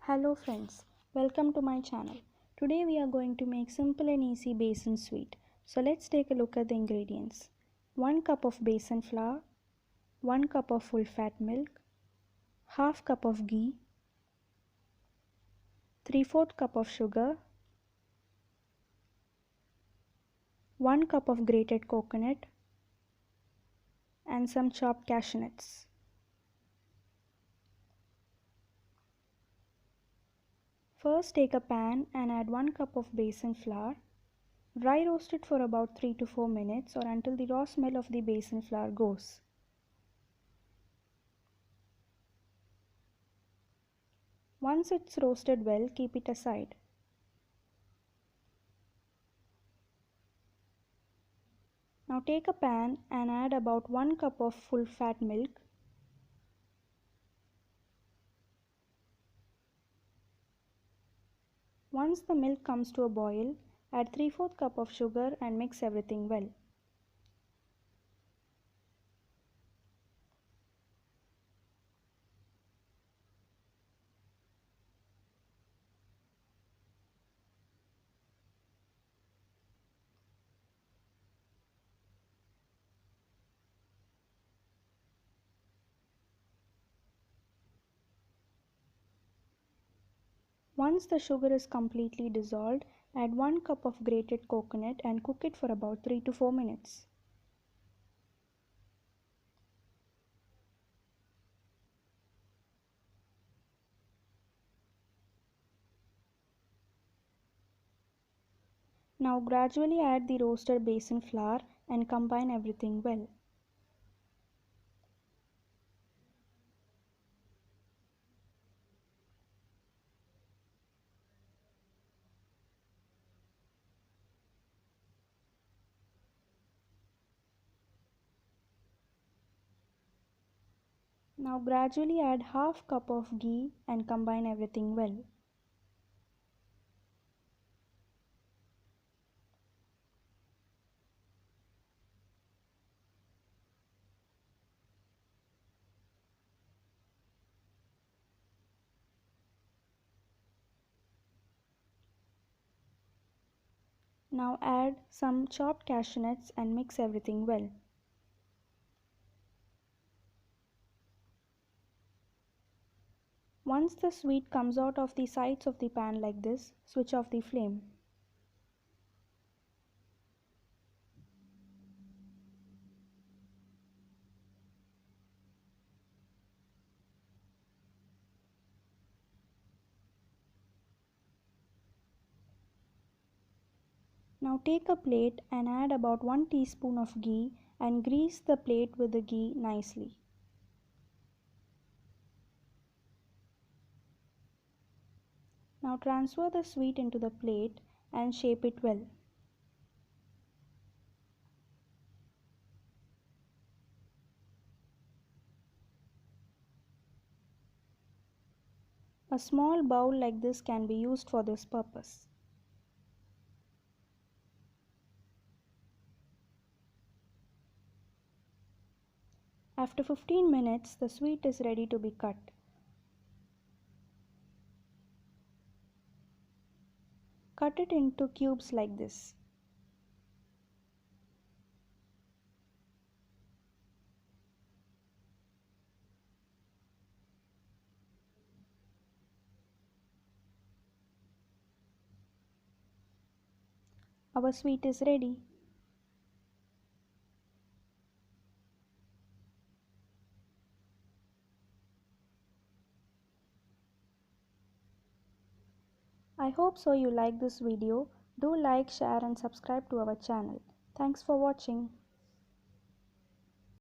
Hello friends, welcome to my channel. Today we are going to make simple and easy besan sweet. So let's take a look at the ingredients. 1 cup of besan flour, 1 cup of full fat milk, half cup of ghee, 3/4 cup of sugar, 1 cup of grated coconut and some chopped cashew nuts. First take a pan and add 1 cup of besan flour. Dry roast it for about 3 to 4 minutes or until the raw smell of the besan flour goes. Once it's roasted well, keep it aside. Now take a pan and add about 1 cup of full fat milk. Once the milk comes to a boil, add 3/4 cup of sugar and mix everything well. Once the sugar is completely dissolved, add 1 cup of grated coconut and cook it for about 3 to 4 minutes. Now gradually add the roasted besan flour and combine everything well. Now gradually add half cup of ghee and combine everything well. Now add some chopped cashew nuts and mix everything well. Once the sweet comes out of the sides of the pan like this, switch off the flame. Now take a plate and add about 1 teaspoon of ghee and grease the plate with the ghee nicely. Now transfer the sweet into the plate and shape it well. A small bowl like this can be used for this purpose. After 15 minutes, the sweet is ready to be cut. Cut it into cubes like this. Our sweet is ready. I hope so you like this video. Do like, share and subscribe to our channel. Thanks for watching.